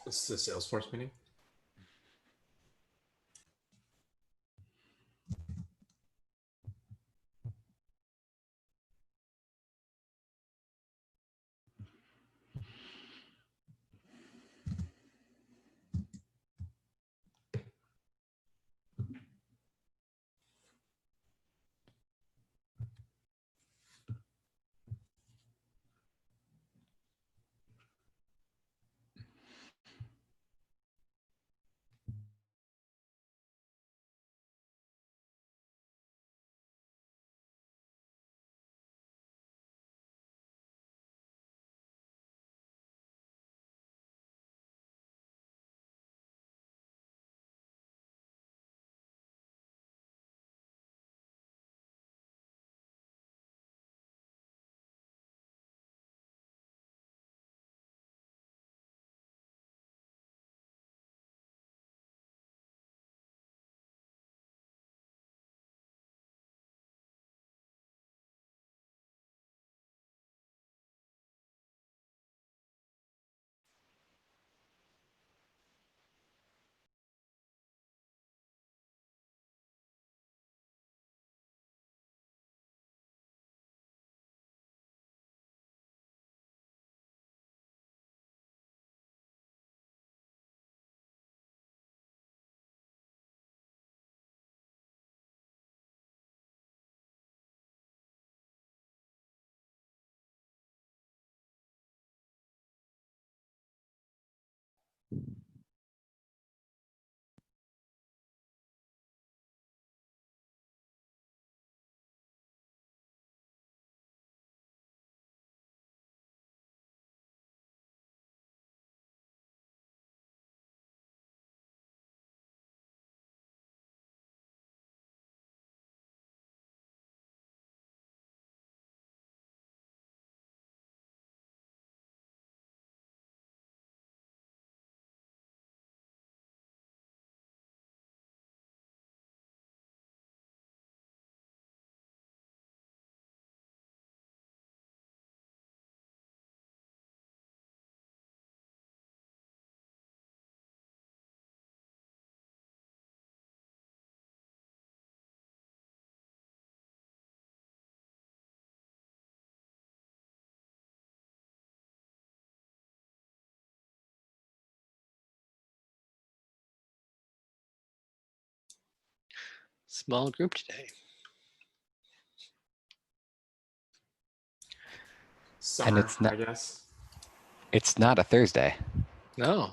This is a Salesforce meeting. Small group today. Summer, it's not, I guess. It's not a Thursday. No.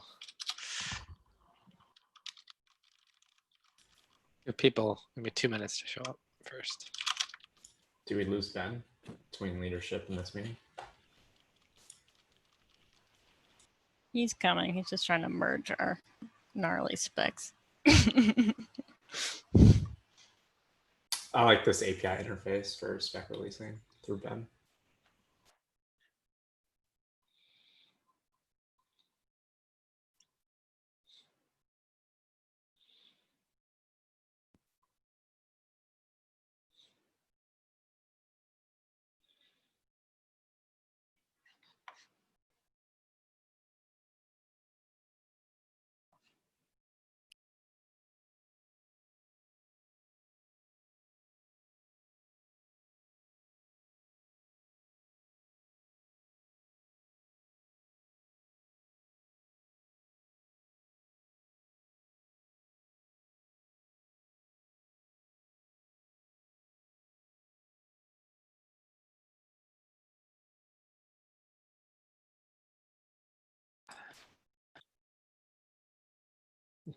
Give people maybe 2 minutes to show up first. Do we lose Ben between leadership in this meeting? He's coming. He's just trying to merge our gnarly specs. I like this API interface for spec releasing through Ben.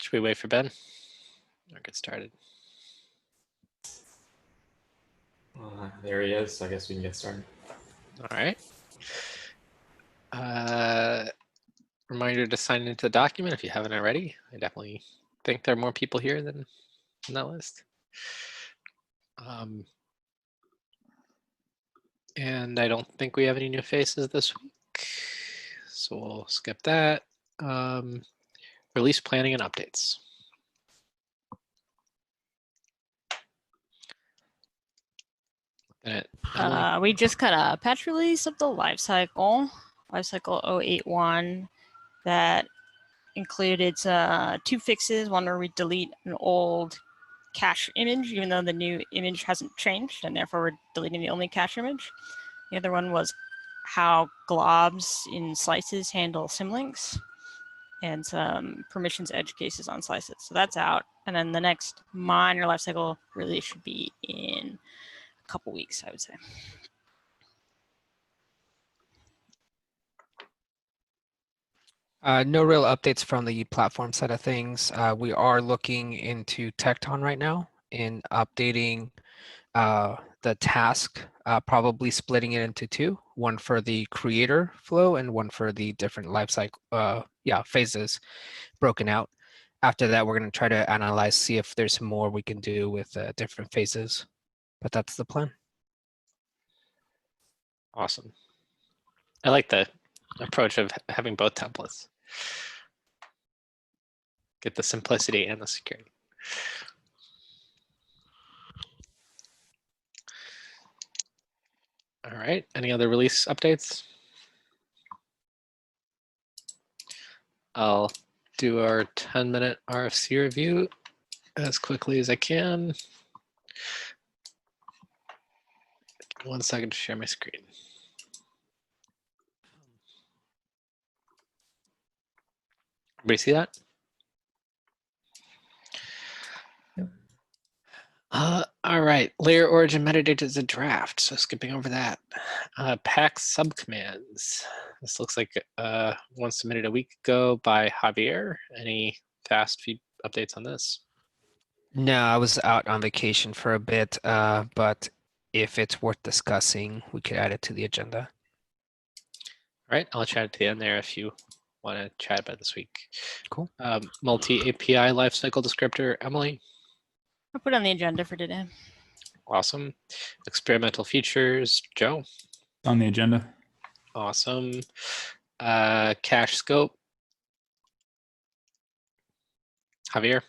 Should we wait for Ben or get started? There he is. I guess we can get started. All right. Reminder to sign into the document if you haven't already. I definitely think there are more people here than on that list. And I don't think we have any new faces this week, so we'll skip that. Release planning and updates. We just got a patch release of the lifecycle 081 that included 2 fixes. One where we delete an old cache image, even though the new image hasn't changed, and therefore we're deleting the only cache image. The other one was how globs in slices handle symlinks, and some permissions edge cases on slices. So that's out. And then the next minor lifecycle release should be in a couple weeks, I would say. No real updates from the platform side of things. We are looking into Tecton right now in updating the task, probably splitting it into 2, one for the creator flow and one for the different lifecycle, phases broken out. After that, we're going to try to analyze, see if there's more we can do with different phases, but that's the plan. Awesome. I like the approach of having both templates. Get the simplicity and the security. All right, any other release updates? I'll do our 10-minute RFC review as quickly as I can. Give me 1 second to share my screen. Everybody see that? All right, layer origin metadata is a draft, so skipping over that. Pack subcommands. This looks like one submitted a week ago by Javier. Any fast feed updates on this? No, I was out on vacation for a bit, but if it's worth discussing, we could add it to the agenda. All right, I'll chat at the end there if you want to chat about it this week. Cool. Multi-API lifecycle descriptor, Emily. I'll put it on the agenda for today. Awesome. Experimental features, Joe. On the agenda. Awesome. Cache scope, Javier.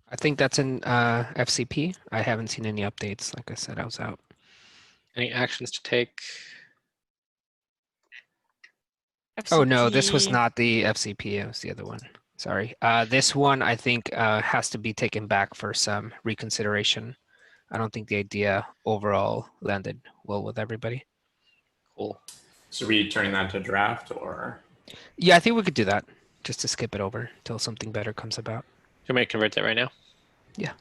I think that's in FCP. I haven't seen any updates. Like I said, I was out. Any actions to take? Oh no, this was FCP. not the FCP. It was the other one. Sorry. This one I think has to be taken back for some reconsideration. I don't think the idea overall landed well with everybody. Cool. So are we turning that to draft or? Yeah, I think we could do that just to skip it over until something better comes about. Do you want me to convert that right now? Yeah.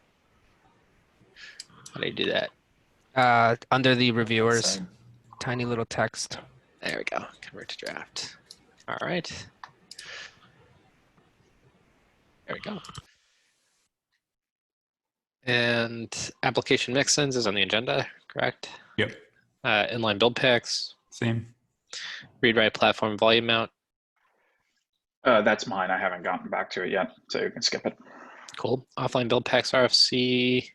How do you do that? Under the reviewers, Side? tiny little text. There we go. Convert to draft. All right. There we go. And application mixins is on the agenda, correct? Yep. Inline build packs, Same. read-write platform volume mount. That's mine. I haven't gotten back to it yet, so you can skip it. Cool. Offline build packs RFC.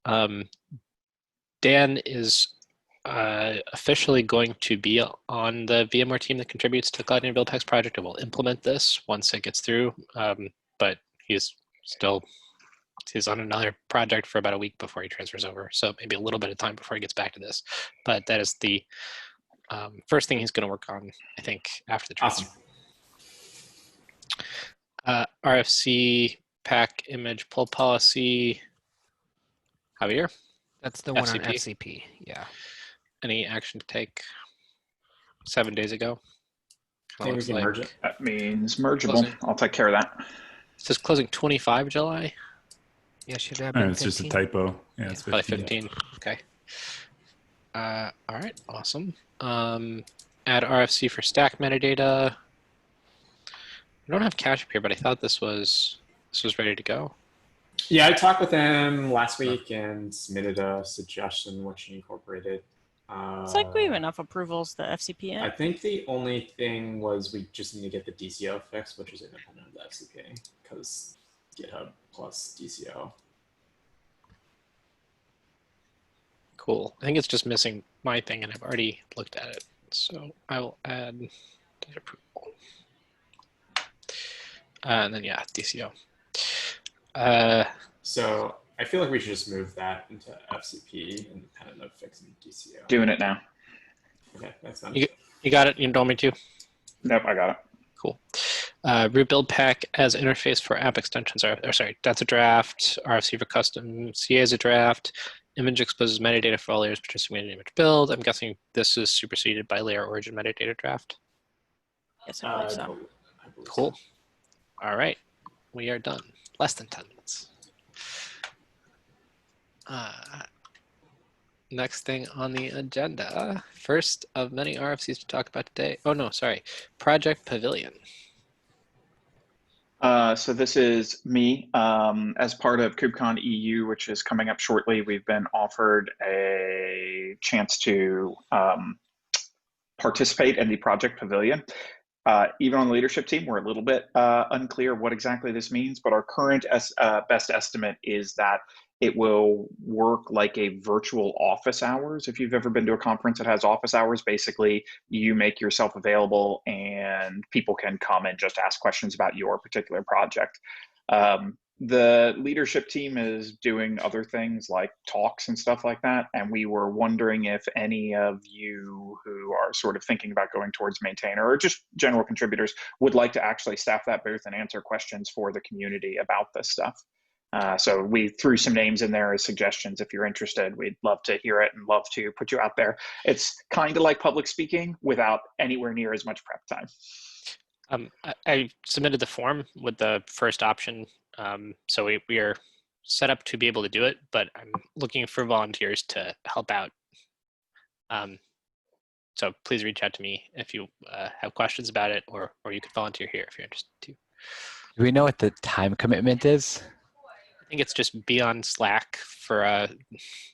Dan is officially going to be on the VMware team that contributes to Cloud Native Build Packs project and will implement this once it gets through. But he's on another project for about a week before he transfers over. So maybe a little bit of time before he gets back to this. But that is the first thing he's going to work on, I think, after the transfer. Awesome. RFC pack image pull policy. Javier, That's the one on FCP. FCP. Yeah. any action to take 7 days ago? I think we can merge it. That means mergeable. Closing. I'll take care of that. It says closing 25 July. Yeah, should have been It's just a 15. typo. Yeah, it's Probably 15. 15. Okay. All right. Awesome. Add RFC for stack metadata. I don't have cache up here, but I thought this was ready to go. Yeah, I talked with him last week and submitted a suggestion which he incorporated. It's like we have enough approvals, the FCP. I think the only thing was we just need to get the DCO fixed, which is independent of the FCP, because GitHub plus DCO. Cool. I think it's just missing my thing, and I've already looked at it. So I will add data approval. And then, yeah, DCO. So I feel like we should just move that into FCP independent of fixing DCO. Doing it now. Okay, that's done. You got it? You don't want me to? Nope, I got it. Cool. Root build pack as interface for app extensions or sorry, that's a draft. RFC for custom CA is a draft. Image exposes metadata for all layers participating in image build. I'm guessing this is superseded by layer origin metadata draft. Yes, I believe so. I believe Cool. so. All right, we are done. Less than 10 minutes. Next thing on the agenda, first of many RFCs to talk about today. Oh no, sorry, Project Pavillion. So this is me. As part of KubeCon EU, which is coming up shortly, we've been offered a chance to participate in the Project Pavillion. Even on the leadership team, we're a little bit unclear what exactly this means, but our current best estimate is that it will work like a virtual office hours. If you've ever been to a conference that has office hours, basically you make yourself available and people can come and just ask questions about your particular project. The leadership team is doing other things like talks and stuff like that. And we were wondering if any of you who are sort of thinking about going towards maintainer or just general contributors would like to actually staff that booth and answer questions for the community about this stuff. So we threw some names in there as suggestions. If you're interested, we'd love to hear it and love to put you out there. It's kind of like public speaking without anywhere near as much prep time. I submitted the form with the first option. So we are set up to be able to do it, but I'm looking for volunteers to help out. So please reach out to me if you have questions about it, or you could volunteer here if you're interested too. Do we know what the time commitment is? I think it's just be on Slack for a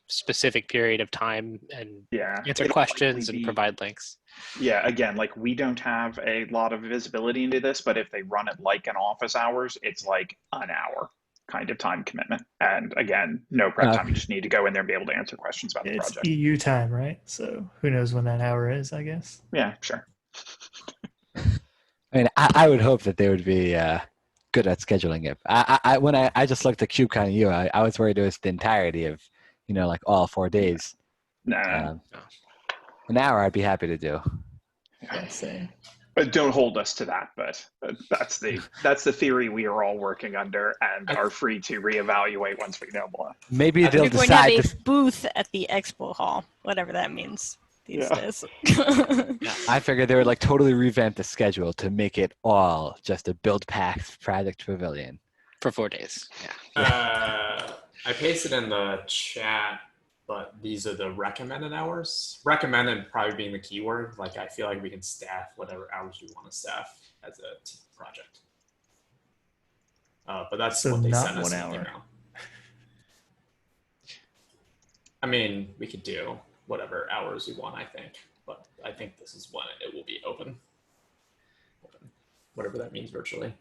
specific period of time and answer it'll questions likely and provide links. Yeah, again, like we don't have a lot of visibility into this, but if they run it like an office hours, it's like an hour kind of time commitment. And again, no prep time. You just need to go in there and be able to answer questions about the It's project. EU time, right? So who knows when that hour is, I guess. Yeah, sure. I mean, I would hope that they would be good at scheduling it. When I just looked at KubeCon EU, I was worried it was the entirety of, like all 4 days. No. An hour I'd be happy to do. Yeah, same. But don't hold us to that. But that's the theory we are all working under and are free to reevaluate once we know more. Maybe they'll We're going to decide. have a booth at the expo hall, whatever that means these days. I figured they would like totally revamp the schedule to make it all just a Buildpacks Project Pavillion. For 4 days. I pasted in the chat, but these are the recommended hours. Recommended probably being the keyword. Like I feel like we can staff whatever hours we want to staff as a project. But that's So what they not sent us 1 in hour. the email. I mean, we could do whatever hours we want, I think. But I think this is when it will be open. Whatever that means virtually.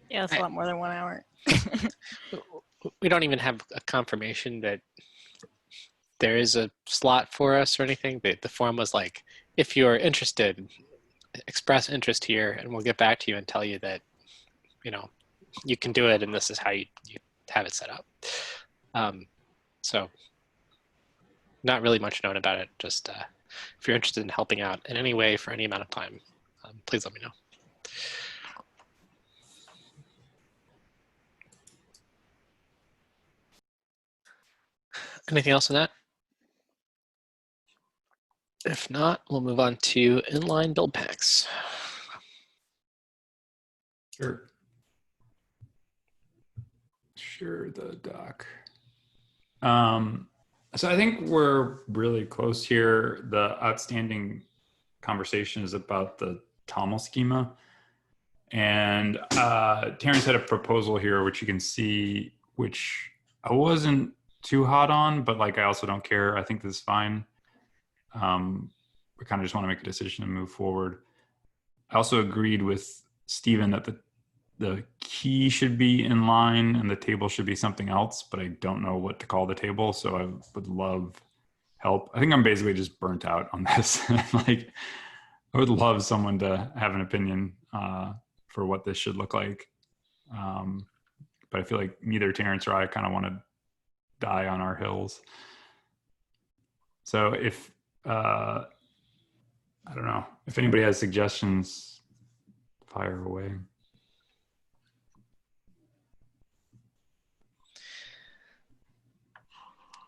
Yeah, it's a lot more than 1 hour. We don't even have a confirmation that there is a slot for us or anything. The form was like, if you're interested, express interest here, and we'll get back to you and tell you that, you can do it, and this is how you have it set up. So not really much known about it. Just if you're interested in helping out in any way for any amount of time, please let me know. Anything else on that? If not, we'll move on to inline build packs. Sure, the doc. So I think we're really close here. The outstanding conversation is about the TOML schema. And Terrence had a proposal here, which you can see, which I wasn't too hot on, but like I also don't care. I think this is fine. We kind of just want to make a decision and move forward. I also agreed with Stephen that the key should be in line and the table should be something else, but I don't know what to call the table, so I would love help. I think I'm basically just burnt out on this. Like, I would love someone to have an opinion for what this should look like. But I feel like neither Terrence or I kind of want to die on our hills. So if I don't know. If anybody has suggestions, fire away.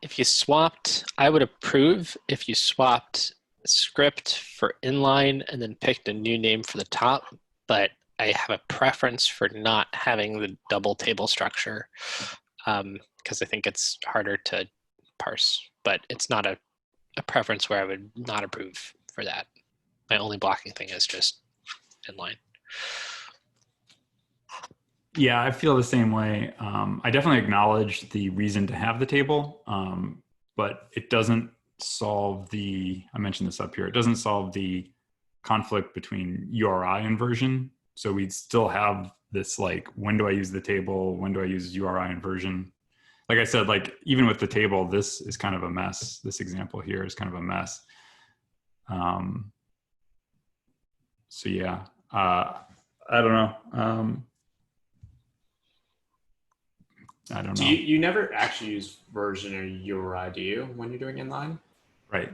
If you swapped, I would approve if you swapped script for inline and then picked a new name for the top, but I have a preference for not having the double table structure because I think it's harder to parse, but it's not a preference where I would not approve for that. My only blocking thing is just inline. Yeah, I feel the same way. I definitely acknowledge the reason to have the table, but it doesn't solve the, I mentioned this up here, it doesn't solve the conflict between URI inversion. So we'd still have this like, when do I use the table? When do I use URI inversion? Like I said, like even with the table, this is kind of a mess. This example here is kind of a mess. So yeah, I don't know. I don't know. You never actually use version or URI, do you, when you're doing inline? Right.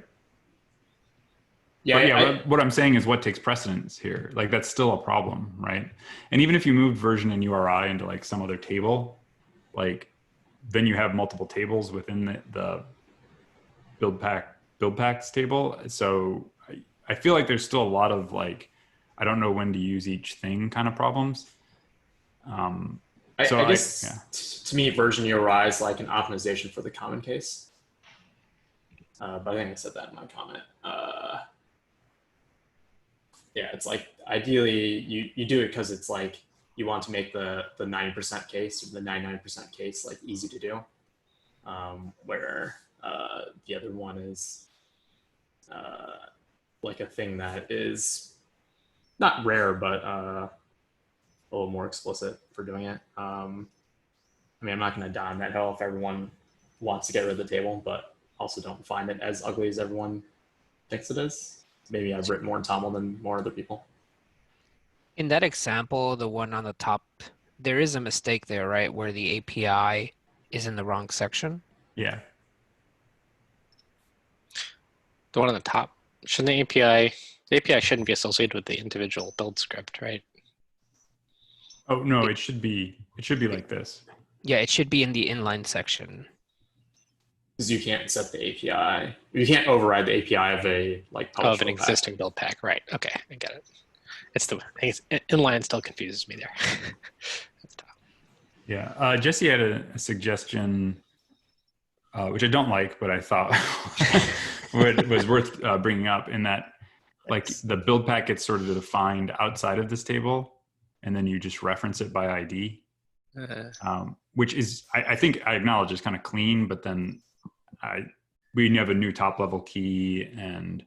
Yeah, But yeah, what I'm saying is what takes precedence here. Like that's still a problem, right? And even if you moved version and URI into like some other table, like then you have multiple tables within the Buildpacks table. So I feel like there's still a lot of like, I don't know when to use each thing kind of problems. I guess to me, version URI is like an optimization for the common case. But I think I said that in my comment. Yeah, it's like ideally you do it because it's like you want to make the 90% case or the 99% case like easy to do, where the other one is like a thing that is not rare but a little more explicit for doing it. I mean, I'm not going to die on that hill if everyone wants to get rid of the table, but also don't find it as ugly as everyone thinks it is. Maybe I've written more in Tamil than more other people. In that example, the one on the top, there is a mistake there, right? Where the API is in the wrong section. Yeah. The one on the top, shouldn't the API shouldn't be associated with the individual build script, right? Oh no, it should be like this. Yeah, it should be in the inline section. Because you can't set the API. You can't override the API of a like Of an build pack. existing build pack, right? Okay, I get it. Inline still confuses me there. Yeah, Jesse had a suggestion, which I don't like, but I thought was worth bringing up. In that, like the build pack gets sort of defined outside of this table, and then you just reference it by ID, which is I think I acknowledge is kind of clean, but then we have a new top level key, and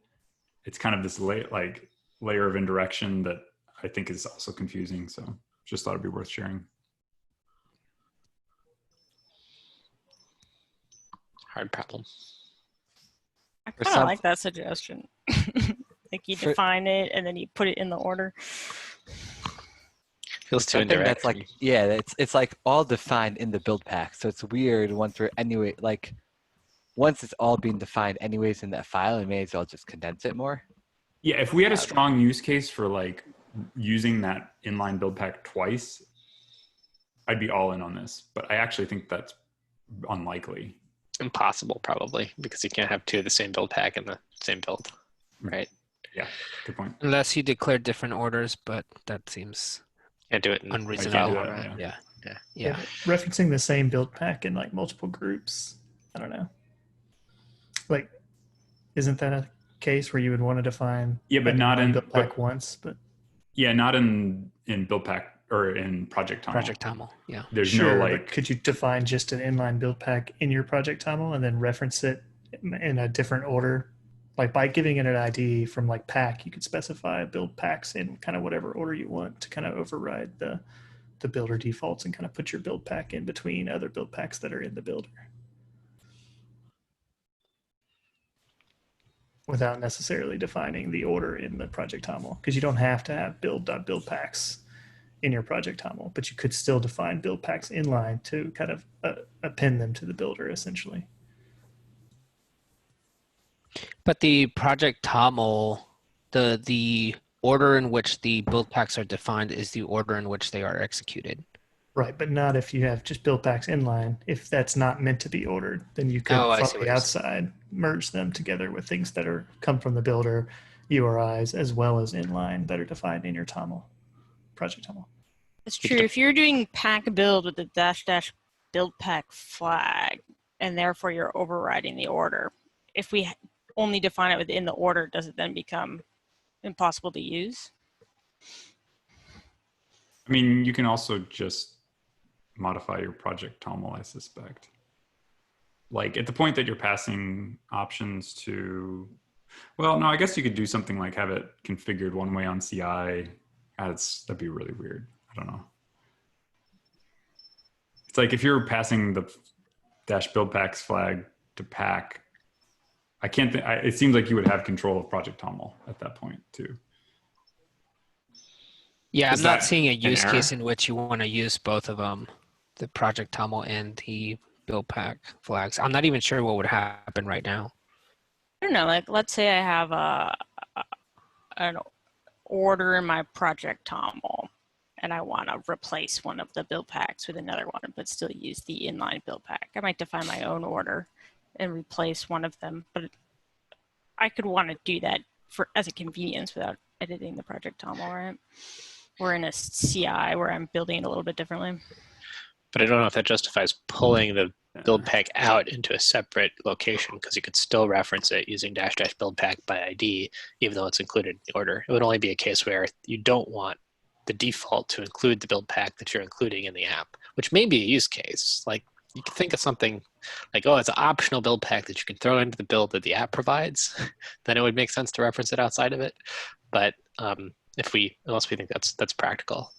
it's kind of this layer of indirection that I think is also confusing. So just thought it'd be worth sharing. Hard problem. I kind of like that suggestion. Like you define it and then you put it in the order. Feels too indirect. That's like, yeah, it's like all defined in the build pack. So it's weird once we're anyway, like once it's all being defined anyways in that file, we may as well just condense it more. Yeah, if we had a strong use case for like using that inline build pack twice, I'd be all in on this. But I actually think that's unlikely. Impossible, probably, because you can't have two of the same build pack in the same build, right? Yeah, good point. Unless you declare different orders, but that seems Can't do it in unreasonable. Yeah. Referencing the same build pack in like multiple groups. I don't know. Like, isn't that a case where you would want to define? Yeah, but not in build pack once. But yeah, not in build pack or in Project Tamil. Project Tamil, yeah. There's sure, no but could you define just an inline build pack in your Project Tamil and then reference it in a different order? Like by giving it an ID from like pack, you could specify build packs in kind of whatever order you want to kind of override the builder defaults and kind of put your build pack in between other build packs that are in the builder, without necessarily defining the order in the Project Tamil, because you don't have to have build packs in your Project Tamil, but you could still define build packs inline to kind of append them to the builder essentially. But the project TOML, the order in which the build packs are defined is the order in which they are executed. Right, but not if you have just build packs inline. If that's not meant to be ordered, then you could Oh, I from see what the you're outside merge them together with things that are come from the builder, URIs, as well as inline that are defined in your TOML, project TOML. It's true. If you're doing pack build with the -- build pack flag, and therefore you're overriding the order, if we only define it within the order, does it then become impossible to use? I mean, you can also just modify your project TOML, I suspect. Like at the point that you're passing options to, well, no, I guess you could do something like have it configured one way on CI. That'd be really weird. I don't know. It's like if you're passing the -buildpacks flag to pack, I can't think, it seems like you would have control of project TOML at that point too. Yeah, Is I'm not that seeing a an use case error? in which you want to use both of them, the project TOML and the build pack flags. I'm not even sure what would happen right now. I don't know. Like, let's say I have an order in my project TOML, and I want to replace one of the build packs with another one, but still use the inline build pack. I might define my own order and replace one of them, but I could want to do that as a convenience without editing the project TOML, right? Or in a CI where I'm building it a little bit differently. But I don't know if that justifies pulling the build pack out into a separate location, because you could still reference it using -- build pack by ID, even though it's included in the order. It would only be a case where you don't want the default to include the build pack that you're including in the app, which may be a use case. Like you could think of something like, oh, it's an optional build pack that you can throw into the build that the app provides. Then it would make sense to reference it outside of it. But unless we think that's practical.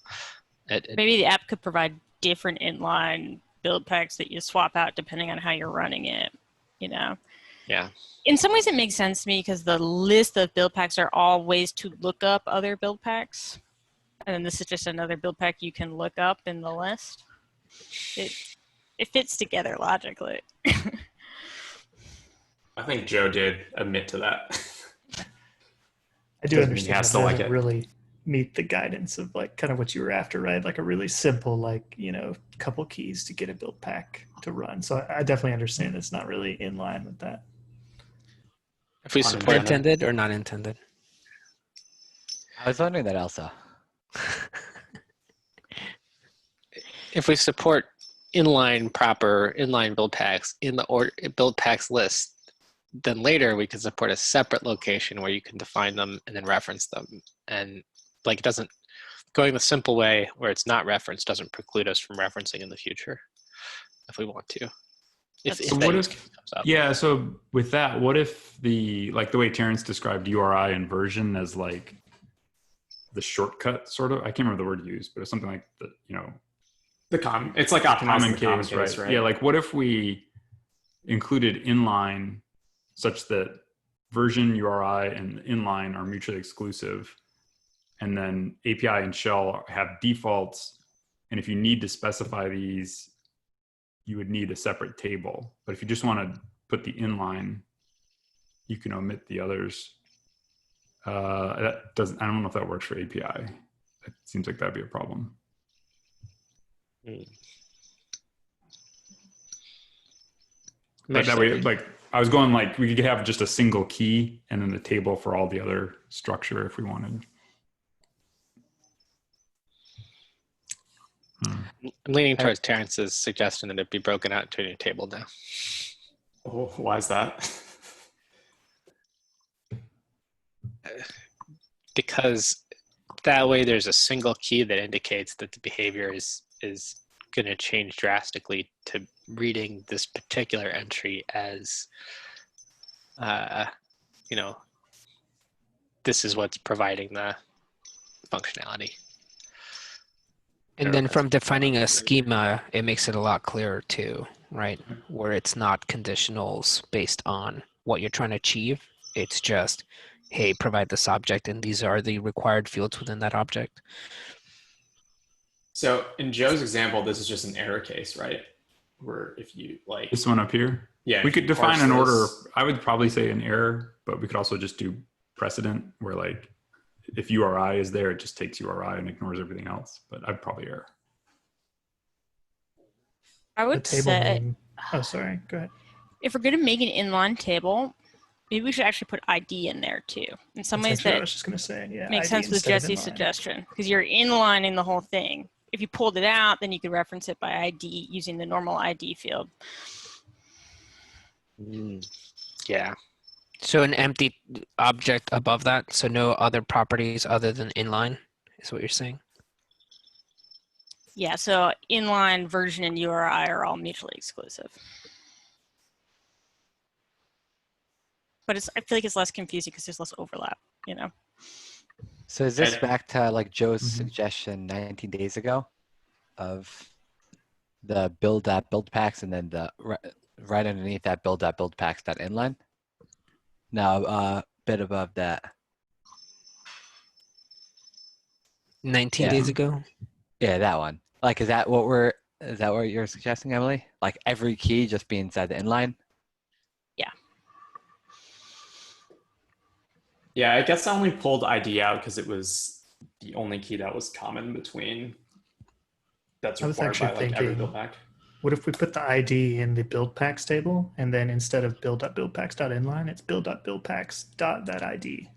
Maybe the app could provide different inline build packs that you swap out depending on how you're running it, you know? Yeah. In some ways it makes sense to me because the list of build packs are all ways to look up other build packs. And then this is just another build pack you can look up in the list. It fits together logically. I think Joe did admit to that. I do Doesn't mean he understand has that to like doesn't it. really meet the guidance of like kind of what you were after, right? Like a really simple, like, you know, couple keys to get a build pack to run. So I definitely understand it's not really in line with that. If we support Intended or not intended? I was wondering that also. if we support proper inline build packs in the build packs list, then later we can support a separate location where you can define them and then reference them. And like it doesn't, going the simple way where it's not referenced doesn't preclude us from referencing in the future if we want to. If So that what use if, case comes up. yeah, so with that, what if the way Terrence described URI and version as like the shortcut sort of, I can't remember the word used, but it's something like the, you know, It's like optimizing common the common case, case, right? right? Yeah, like what if we included inline such that version, URI, and inline are mutually exclusive, and then API and shell have defaults, and if you need to specify these, you would need a separate table. But if you just want to put the inline, you can omit the others. That doesn't. I don't know if that works for API. It seems like that'd be a problem. But that way, like I was going like we could have just a single key and then the table for all the other structure if we wanted. I'm leaning towards Terrence's suggestion that it be broken out into a new table now. Oh, why is that? Because that way there's a single key that indicates that the behavior is going to change drastically to reading this particular entry as, you know, this is what's providing the functionality. And then from defining a schema, it makes it a lot clearer too, right? Where it's not conditionals based on what you're trying to achieve. It's just, hey, provide this object and these are the required fields within that object. So in Joe's example, this is just an error case, right? where if you like, This one up here. yeah, We if you could define parse an order. this- I would probably say an error, but we could also just do precedent where like if URI is there, it just takes URI and ignores everything else. But I'd probably error. I The would table say name. Oh, sorry. Go ahead. if we're going to make an inline table, maybe we should actually put ID in there too. In some That's ways actually what I that was just going to say. Yeah. makes ID sense with instead of Jesse's inline. suggestion because you're inlining the whole thing. If you pulled it out, then you could reference it by ID using the normal ID field. Yeah. So an empty object above that, so no other properties other than inline, is what you're saying? Yeah, so inline, version, and URI are all mutually exclusive. But I feel like it's less confusing because there's less overlap, you know? So is this And- back to like Joe's Mhm. suggestion 19 days ago of the buildpacks and then the right underneath that buildpacks.inline? No, a bit above that. 19 Yeah. days ago? Yeah, that one. Like, is that what you're suggesting, Emily? Like every key just be inside the inline? Yeah, I guess I only pulled ID out because it was the only key that was common between. That's I was required by actually like every thinking- build pack. What if we put the ID in the buildpacks table, and then instead of build.buildpacks.inline, it's build.buildpacks.thatID?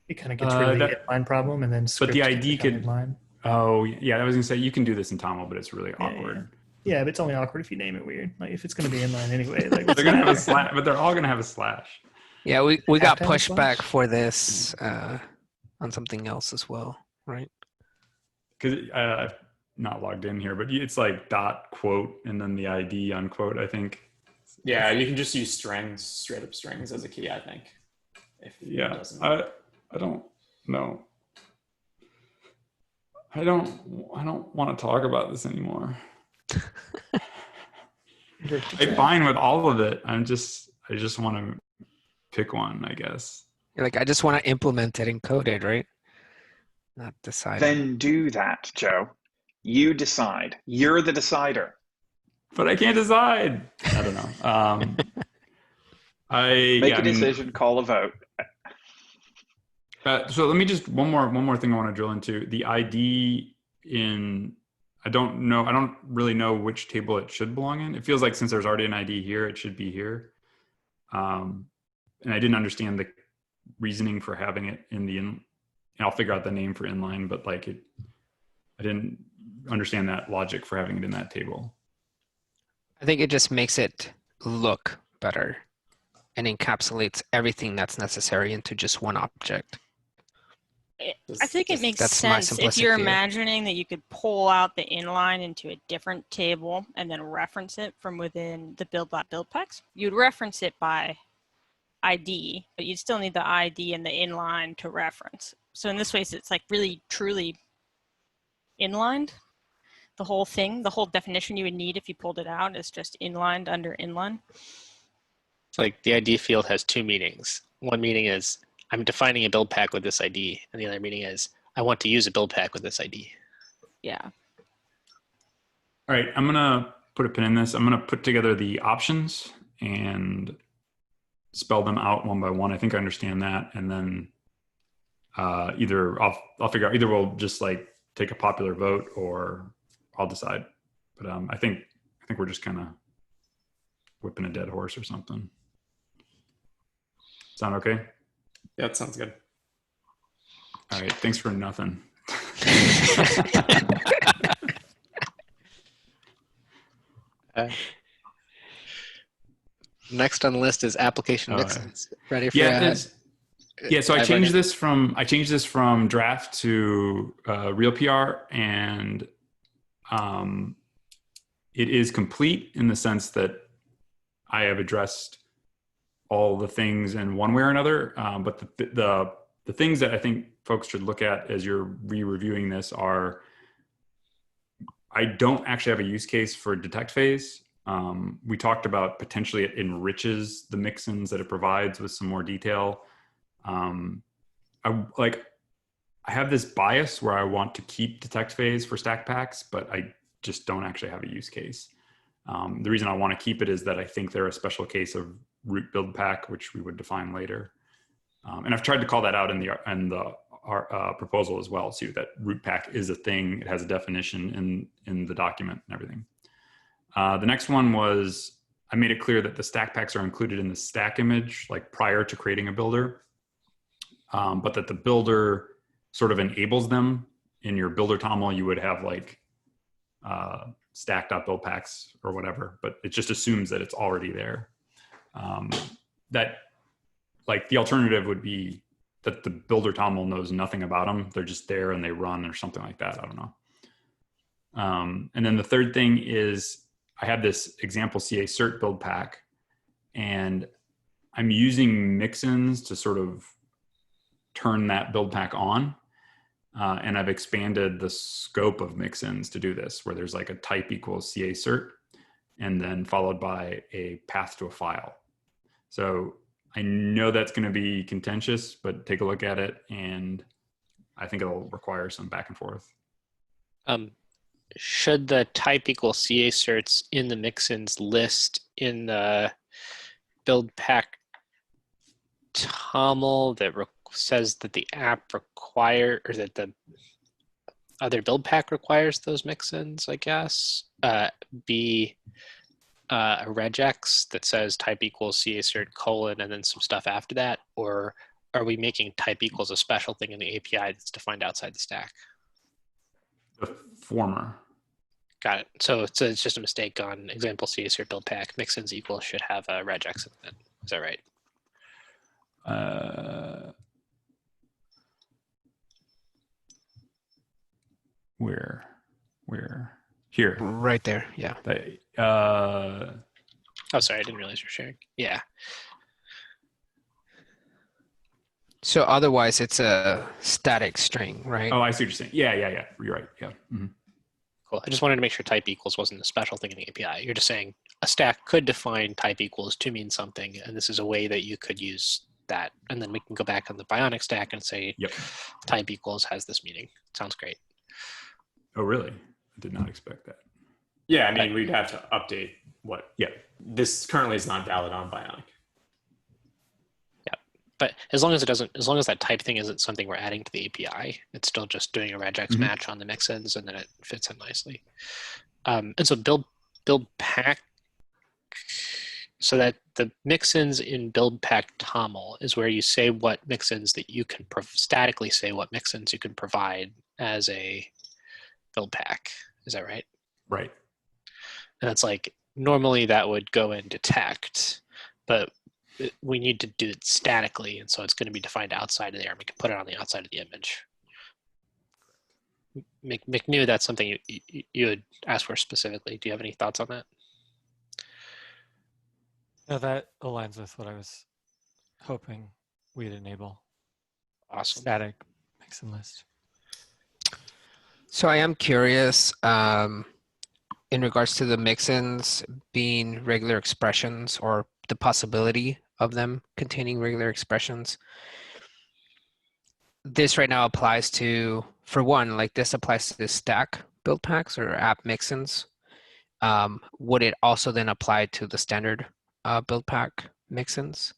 It kind of gets rid of the inline problem, and then But the script ID can could- inline. Oh yeah, I was gonna say you can do this in Toml, but it's really awkward. Yeah, but it's only awkward if you name it weird. Like if it's going to be inline anyway. Like what's They're gonna the have a matter? slash, but they're all gonna have a slash. Yeah, we Have got to have a pushback slash? for this on something else as well, right? Because I've not logged in here, but it's like dot quote and then the ID unquote. I think. Yeah, you can just use strings, straight up strings as a key, I think. If it Yeah, doesn't- I don't know. I don't want to talk about this anymore. I'm fine with all of it. I just want to pick one, I guess. You're like, I just want to implement it and code it, right? Not decide. Then do that, Joe. You decide. You're the decider. But I can't decide. I don't know. Make a decision, call a vote. So let me just one more thing I want to drill into the ID in. I don't really know which table it should belong in. It feels like since there's already an ID here, it should be here. And I didn't understand the reasoning for having it in the and I'll figure out the name for inline, but like I didn't understand that logic for having it in that table. I think it just makes it look better and encapsulates everything that's necessary into just one object. I think it makes That's my sense if simplistic you're view. imagining that you could pull out the inline into a different table and then reference it from within the build.buildpacks. You'd reference it by ID, but you'd still need the ID and the inline to reference. So in this way, it's like really truly inlined. The whole thing, the whole definition you would need if you pulled it out is just inlined under inline. It's like the ID field has two meanings. One meaning is I'm defining a build pack with this ID, and the other meaning is I want to use a build pack with this ID. Yeah. All right, I'm gonna put a pin in this. I'm gonna put together the options and spell them out one by one. I think I understand that, and then either I'll figure out either we'll just like take a popular vote or I'll decide. But I think we're just kind of whipping a dead horse or something. Sound okay? Yeah, that sounds good. All right, thanks for nothing. Next on the list is application Oh, mixins. Ready for Yeah, so I I've changed already- this from draft to real PR, and it is complete in the sense that I have addressed all the things in one way or another. But the things that I think folks should look at as you're re-reviewing this are, I don't actually have a use case for detect phase. We talked about potentially it enriches the mixins that it provides with some more detail. I have this bias where I want to keep detect phase for stack packs, but I just don't actually have a use case. The reason I want to keep it is that I think they're a special case of root build pack, which we would define later. And I've tried to call that out in the proposal as well, too, that root pack is a thing. It has a definition in the document and everything. The next one was, I made it clear that the stack packs are included in the stack image, like prior to creating a builder, but that the builder sort of enables them. In your builder toml, you would have like stack.buildpacks or whatever, but it just assumes that it's already there. That like the alternative would be that the builder toml knows nothing about them. They're just there and they run or something like that. I don't know. And then the third thing is I have this example CA cert build pack, and I'm using mixins to sort of turn that build pack on. And I've expanded the scope of mixins to do this, where there's like a type equals CA cert, and then followed by a path to a file. So I know that's going to be contentious, but take a look at it, and I think it'll require some back and forth. Should the type equal CA certs in the mixins list in the build pack toml that says that the app require, or that the other build pack requires those mixins, I guess, be a regex that says type equals CA cert : and then some stuff after that? Or are we making type equals a special thing in the API that's defined outside the stack? The former. Got it. So it's just a mistake on example CA cert build pack. Mixins equals should have a regex in it. Is that right? Where? Here. Right there. Yeah. Oh, sorry, I didn't realize you were sharing. Yeah. So otherwise, it's a static string, right? Oh, I see what you're saying. Yeah. You're right. Yeah. Mm-hmm. Cool. I just wanted to make sure type equals wasn't a special thing in the API. You're just saying a stack could define type equals to mean something, and this is a way that you could use that. And then we can go back on the Bionic stack and say, yep, type equals has this meaning. Sounds great. Oh, really? I did not expect that. Yeah, I mean, we'd have to update what. Yeah. This currently is not valid on Bionic. Yeah, but as long as that type thing isn't something we're adding to the API, it's still just doing a regex match on the mixins, and then it fits in nicely. And so build pack, so that the mixins in build pack toml is where you say what mixins that you can statically say what mixins you can provide as a build pack. Is that right? Right. And it's like, normally that would go in detect, but we need to do it statically, and so it's going to be defined outside of there. We can put it on the outside of the image. McNew, that's something you would ask for specifically. Do you have any thoughts on that? No, that aligns with what I was hoping we'd enable. Awesome. Static mixin list. So I am curious in regards to the mixins being regular expressions, or the possibility of them containing regular expressions. This right now applies to, for one, like this applies to the stack build packs or app mixins. Would it also then apply to the standard build pack mixins?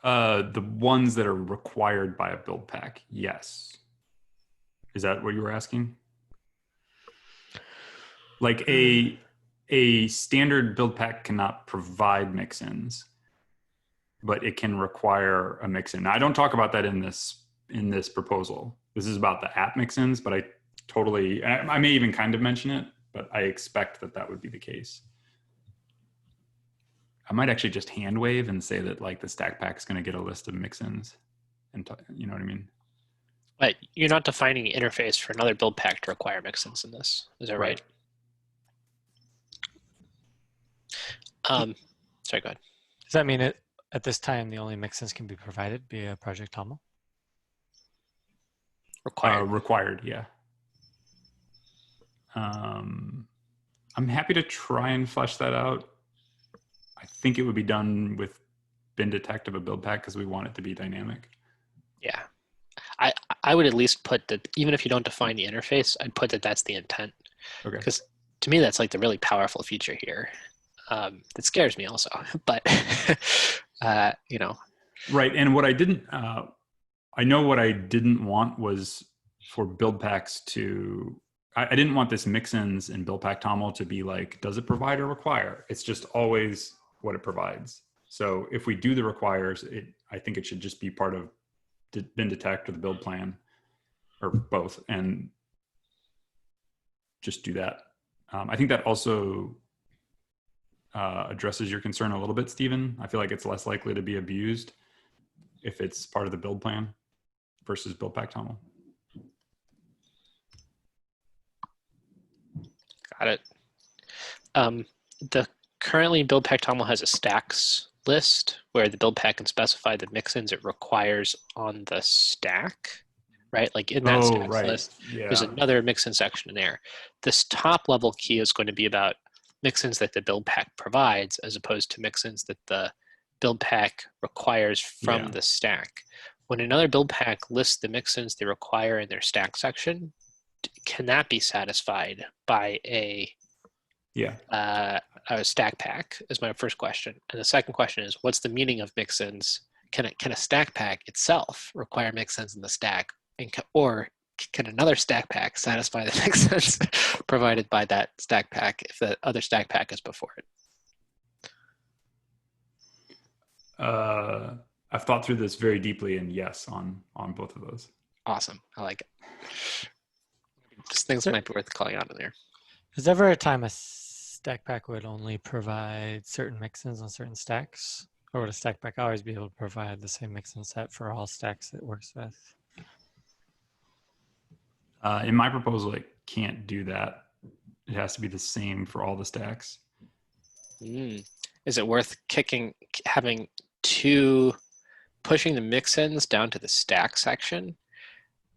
The ones that are required by a build pack, yes. Is that what you were asking? Like a standard build pack cannot provide mixins, but it can require a mixin. Now, I don't talk about that in this proposal. This is about the app mixins, but I may even kind of mention it, but I expect that would be the case. I might actually just hand wave and say that like the stack pack is going to get a list of mixins, and you know what I mean? But you're not defining the interface for another build pack to require mixins in this. Is that right? Sorry, go ahead. Does that mean at this time the only mixins can be provided via Project Toml? Required, yeah. I'm happy to try and flesh that out. I think it would be done with bin detect of a build pack because we want it to be dynamic. Yeah. I would at least put that, even if you don't define the interface, I'd put that that's the intent. Okay. Because to me, that's like the really powerful feature here. That scares me also, but you know. Right, and what I didn't, I know what I didn't want was for Buildpacks to, I didn't want this mixins in Buildpack TOML to be like, does it provide or require? It's just always what it provides. So if we do the requires, I think it should just be part of bin detect or the build plan, or both, and just do that. I think that also addresses your concern a little bit, Stephen. I feel like it's less likely to be abused if it's part of the build plan versus Buildpack TOML. Got it. The currently Buildpack TOML has a stacks list where the build pack can specify the mixins it requires on the stack, right? Like in that stacks list, there's another mixin section in there. This top level key is going to be about mixins that the build pack provides, as opposed to mixins that the build pack requires from the stack. When another build pack lists the mixins they require in their stack section, can that be satisfied by a stack pack? Is my first question. And the second question is, what's the meaning of mixins? Can a stack pack itself require mixins in the stack, or can another stack pack satisfy the mixins provided by that stack pack if the other stack pack is before it? I've thought through this very deeply, and yes, on both of those. Awesome, I like it. Just things that might be worth calling out in there. Is there ever a time a stack pack would only provide certain mixins on certain stacks? Or would a stack pack always be able to provide the same mixin set for all stacks it works with? In my proposal, it can't do that. It has to be the same for all the stacks. Is it worth pushing the mixins down to the stack section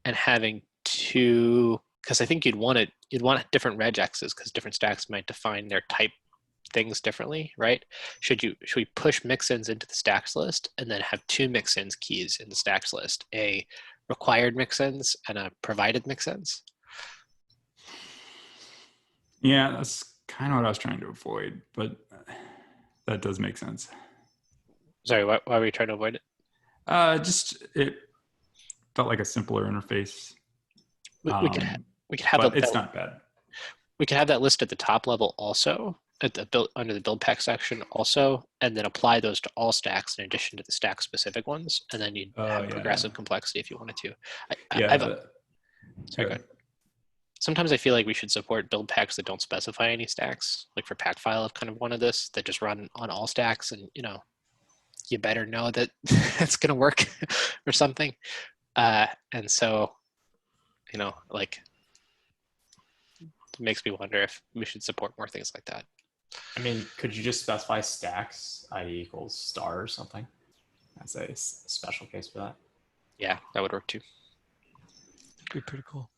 and having two, because I think you'd want different regexes because different stacks might define their type things differently, right? Should we push mixins into the stacks list and then have two mixins keys in the stacks list, a required mixins and a provided mixins? Yeah, that's kind of what I was trying to avoid, but that does make sense. Sorry, why were you trying to avoid it? Just it felt like a simpler interface. We could have but it's not bad. We could have that list at the top level also, at the under the build pack section also, and then apply those to all stacks in addition to the stack specific ones, and then you'd have progressive complexity if you wanted to. Sorry, go ahead. Sometimes I feel like we should support build packs that don't specify any stacks. Like for pack file, I've kind of wanted this that just run on all stacks, and you better know that it's going to work or something. And so, like, it makes me wonder if we should support more things like that. I mean, could you just specify stacks, i.e. equals star or something? That's a special case for that. Yeah, that would work too. Be pretty cool.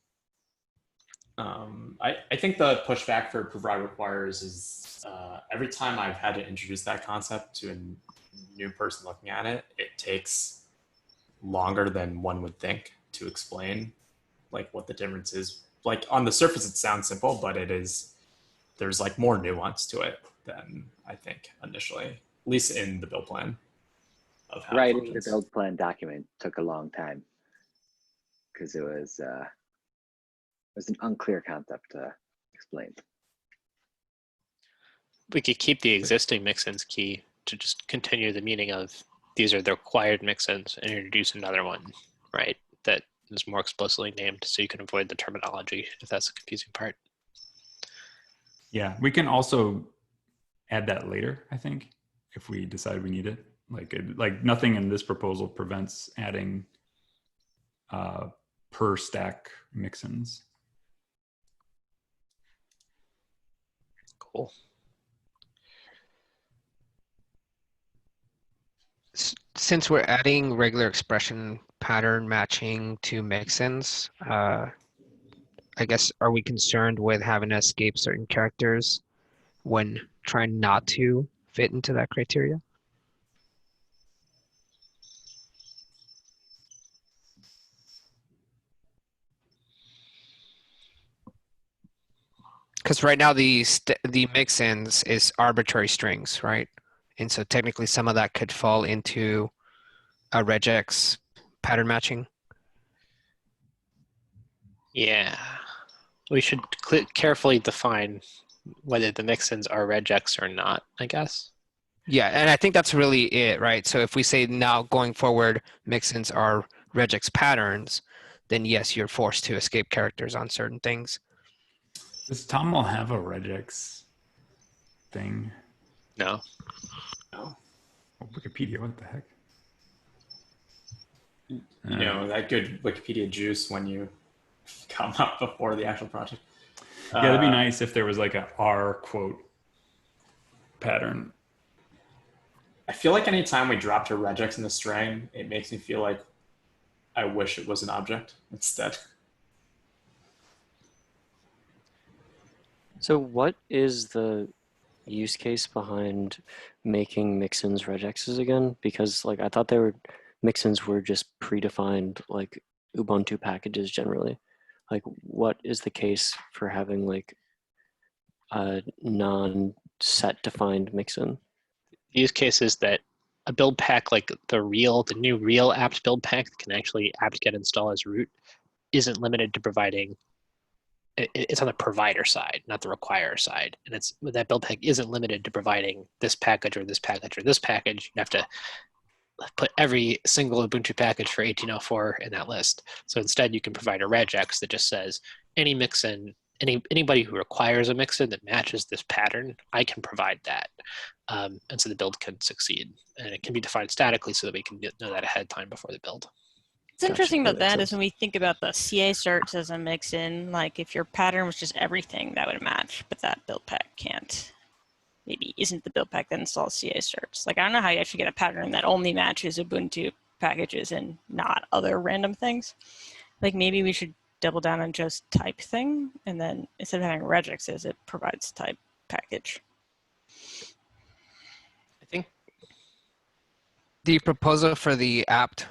I think the pushback for provide requires is every time I've had to introduce that concept to a new person looking at it, it takes longer than one would think to explain like what the difference is. Like on the surface, it sounds simple, but there's like more nuance to it than I think initially, at least in the build plan. Of how Writing the build plan document took a long time because it was an unclear concept to explain. We could keep the existing mixins key to just continue the meaning of these are the required mixins and introduce another one, right? That is more explicitly named so you can avoid the terminology if that's the confusing part. Yeah, we can also add that later, I think, if we decide we need it. Like nothing in this proposal prevents adding per stack mixins. Cool. Since we're adding regular expression pattern matching to mixins, I guess, are we concerned with having to escape certain characters when trying not to fit into that criteria? Because right now the mixins is arbitrary strings, right? And so technically some of that could fall into a regex pattern matching. Yeah. We should carefully define whether the mixins are regex or not, I guess. Yeah, and I think that's really it, right? So if we say now going forward, mixins are regex patterns, then yes, you're forced to escape characters on certain things. Does Toml have a regex thing? No. No. Oh, Wikipedia, what the heck? You know, that good Wikipedia juice when you come up before the actual project. Yeah, it'd be nice if there was like a R quote pattern. I feel like anytime we drop a regex in the string, it makes me feel like I wish it was an object instead. So what is the use case behind making mixins regexes again? Because like I thought mixins were just predefined like Ubuntu packages generally. Like what is the case for having like a non-set defined mixin? The use case is that a build pack like the new real apt build pack that can actually apt-get install as root isn't limited to providing. It's on the provider side, not the requirer side, and that build pack isn't limited to providing this package or this package or this package. You have to put every single Ubuntu package for 1804 in that list. So instead, you can provide a regex that just says any mixin, anybody who requires a mixin that matches this pattern, I can provide that, and so the build can succeed. And it can be defined statically so that we can know that ahead of time before the build. What's interesting about that is when we think about the CA certs as a mix-in, like if your pattern was just everything, that would match, but that build pack can't. Maybe isn't the build pack that installs CA certs. Like I don't know how you actually get a pattern that only matches Ubuntu packages and not other random things. Like maybe we should double down on just type thing, and then instead of having regexes, it provides type package. I think the proposal for the apt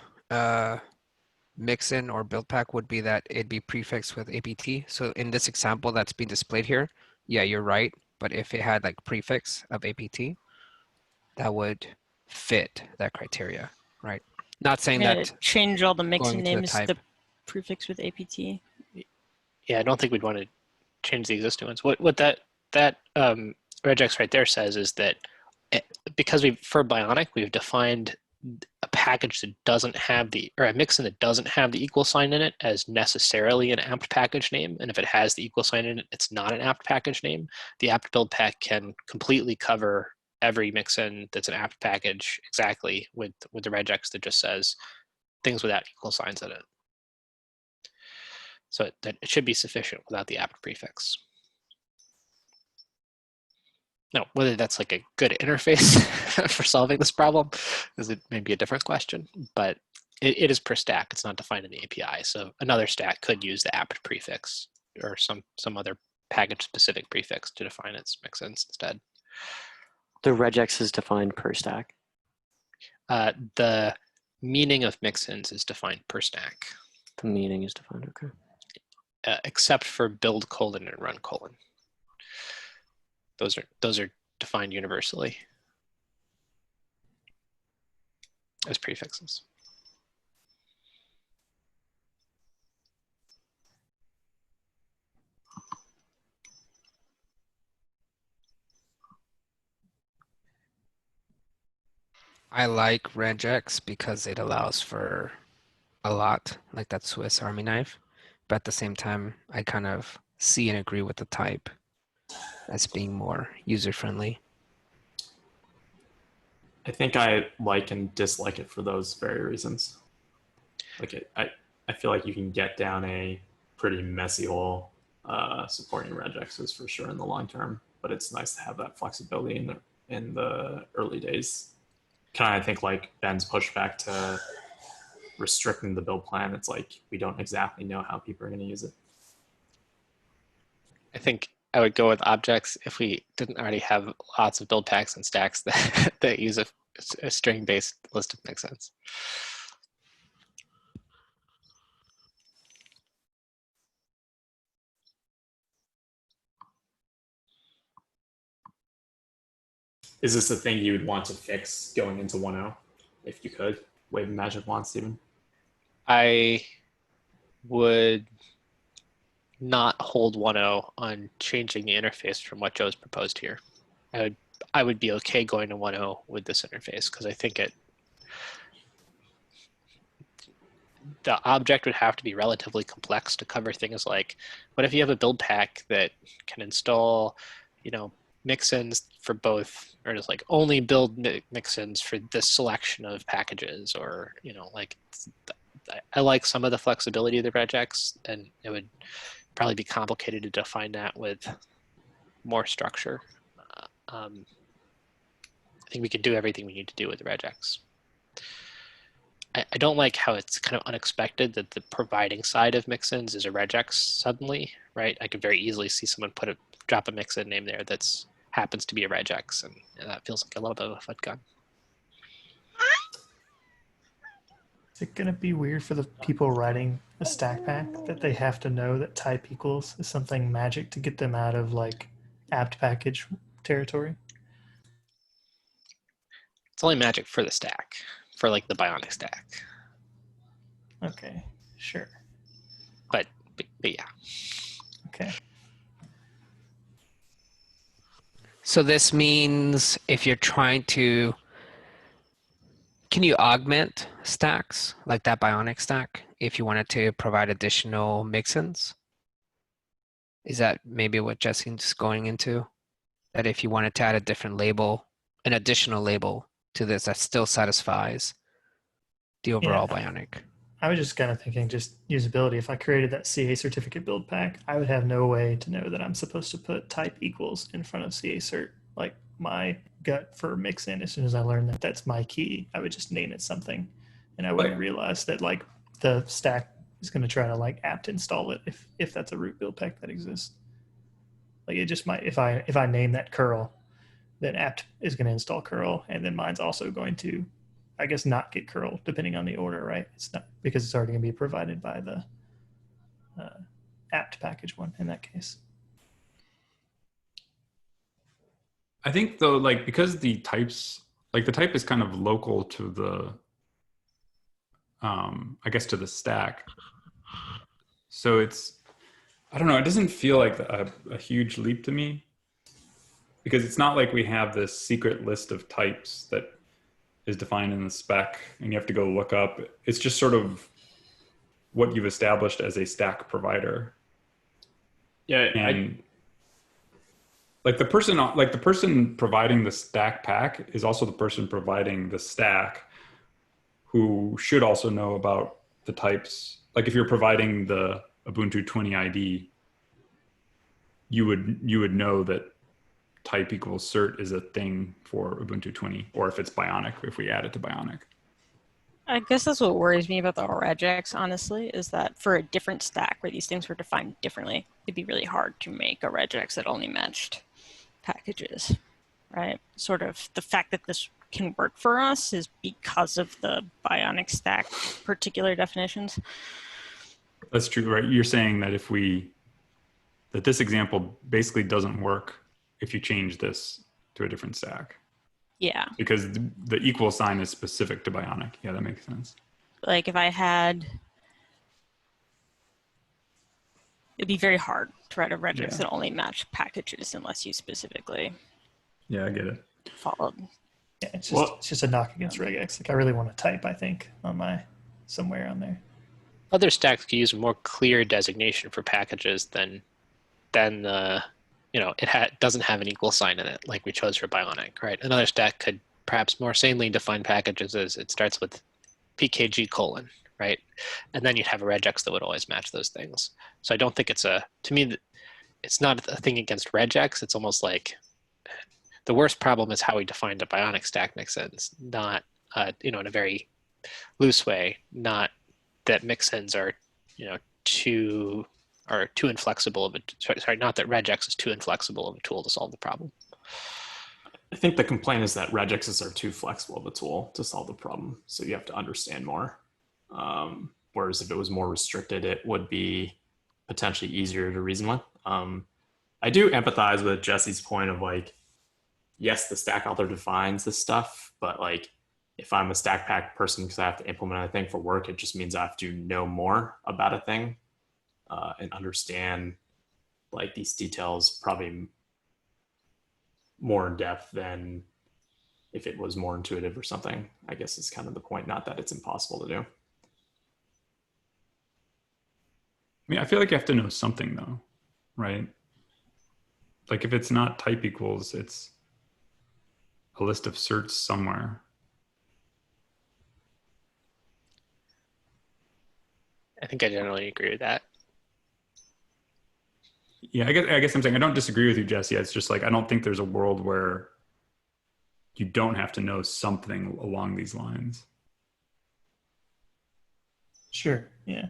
mixin or build pack would be that it'd be prefixed with apt. So in this example that's being displayed here, yeah, you're right. But if it had like prefix of apt, that would fit that criteria, right? Not saying that change all the mixin going names to prefix with apt. Yeah, I don't think we'd want to change the existing ones. What that regex right there says is that because for Bionic we've defined a package that doesn't have a mixin that doesn't have the equal sign in it as necessarily an apt package name, and if it has the equal sign in it, it's not an apt package name. The apt build pack can completely cover every mixin that's an apt package exactly with the regex that just says things without equal signs in it. So that it should be sufficient without the apt prefix. Now, whether that's like a good interface for solving this problem is it maybe a different question, but it is per stack. It's not defined in the API. So another stack could use the apt prefix or some other package-specific prefix to define its mixins instead. The regex is defined per stack? The meaning of mixins is defined per stack. The meaning is defined, okay. Except for build : and run : Those are defined universally as prefixes. I like regex because it allows for a lot, like that Swiss Army knife. But at the same time, I kind of see and agree with the type as being more user-friendly. I think I like and dislike it for those very reasons. Like I feel like you can get down a pretty messy hole supporting regexes for sure in the long term, but it's nice to have that flexibility in the early days. Kind of think like Ben's pushback to restricting the build plan. It's like we don't exactly know how people are going to use it. I think I would go with objects if we didn't already have lots of build packs and stacks that use a string-based list of mixins. Is this a thing you would want to fix going into 1.0 if you could? Wave a magic wand, Stephen. I would not hold 1.0 on changing the interface from what Joe's proposed here. I would be okay going to 1.0 with this interface because I think the object would have to be relatively complex to cover things like, what if you have a build pack that can install, mixins for both, or just like only build mixins for this selection of packages, or I like some of the flexibility of the regex, and it would probably be complicated to define that with more structure. I think we could do everything we need to do with the regex. I don't like how it's kind of unexpected that the providing side of mixins is a regex suddenly, right? I could very easily see someone drop a mixin name there that's happens to be a regex, and that feels like a little bit of a foot gun. Is it going to be weird for the people writing a stack pack that they have to know that type equals is something magic to get them out of like apt package territory? It's only magic for the stack, for like the bionic stack. Okay, sure. But yeah. Okay. So this means if you're trying to, can you augment stacks like that bionic stack if you wanted to provide additional mixins? Is that maybe what Jesse's going into? That if you wanted to add a different label, an additional label to this that still satisfies the overall bionic? I was just kind of thinking just usability. If I created that CA certificate build pack, I would have no way to know that I'm supposed to put type equals in front of CA cert. Like my gut for mixin, as soon as I learned that that's my key, I would just name it something. And I wouldn't realize that like the stack is going to try to like apt install it if that's a root build pack that exists. Like it just might, if I name that curl, then apt is going to install curl, and then mine's also going to, I guess, not get curl depending on the order, right? It's not, because it's already going to be provided by the apt package one in that case. I think though, like, because the types, like the type is kind of local to the, I guess to the stack. So it's, I don't know, it doesn't feel like a huge leap to me, because it's not like we have this secret list of types that is defined in the spec and you have to go look up. It's just sort of what you've established as a stack provider. Yeah. And like the person providing the stack pack is also the person providing the stack, who should also know about the types. Like if you're providing the Ubuntu 20 ID, you would know that type equals cert is a thing for Ubuntu 20, or if it's bionic, if we add it to bionic. I guess that's what worries me about the regex, honestly, is that for a different stack where these things were defined differently, it'd be really hard to make a regex that only matched packages, right? Sort of the fact that this can work for us is because of the bionic stack particular definitions. That's true, right? You're saying that that this example basically doesn't work if you change this to a different stack. Yeah. Because the equal sign is specific to bionic. Yeah, that makes sense. Like if I had, it'd be very hard to write a regex that only match packages unless you specifically. Yeah, I get it. Followed. Yeah, it's just a knock against regex. Like I really want to type, I think, on my somewhere on there. Other stacks could use a more clear designation for packages than the, it doesn't have an equal sign in it like we chose for bionic, right? Another stack could perhaps more sanely define packages as it starts with PKG : right? And then you'd have a regex that would always match those things. So I don't think to me, it's not a thing against regex. It's almost like the worst problem is how we defined a bionic stack mixins, not, in a very loose way, not that mixins are, too inflexible of not that regex is too inflexible of a tool to solve the problem. I think the complaint is that regexes are too flexible of a tool to solve the problem. So you have to understand more. Whereas if it was more restricted, it would be potentially easier to reason with. I do empathize with Jesse's point of like, yes, the stack author defines this stuff, but like if I'm a stack pack person because I have to implement a thing for work, it just means I have to know more about a thing and understand like these details probably more in depth than if it was more intuitive or something. I guess is kind of the point, not that it's impossible to do. I mean, I feel like you have to know something though, right? Like if it's not type equals, it's a list of certs somewhere. I think I generally agree with that. Yeah, I guess I'm saying I don't disagree with you, Jesse. It's just like I don't think there's a world where you don't have to know something along these lines. Sure. Yeah.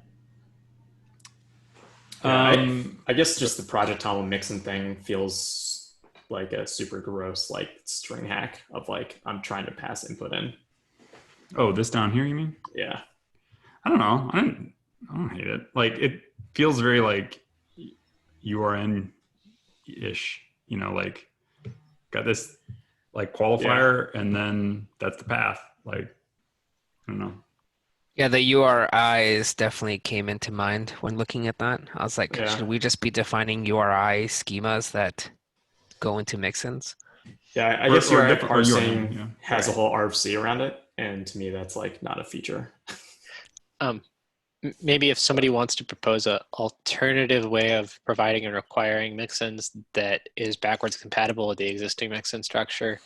Yeah, I guess just the project table mixing thing feels like a super gross like string hack of like I'm trying to pass input in. Oh, this down here, you mean? Yeah. I don't know. I don't hate it. Like it feels very like URN-ish, you know, like got this like qualifier and then that's the path. Like, I don't know. Yeah, the URIs definitely came into mind when looking at that. I was like, Yeah. should we just be defining URI schemas that go into mixins? Yeah, I Or- guess or URI different- or parsing URN, yeah. has a whole RFC around it, and to me that's like not a feature. Maybe if somebody wants to propose an alternative way of providing and requiring mixins that is backwards compatible with the existing mixin structure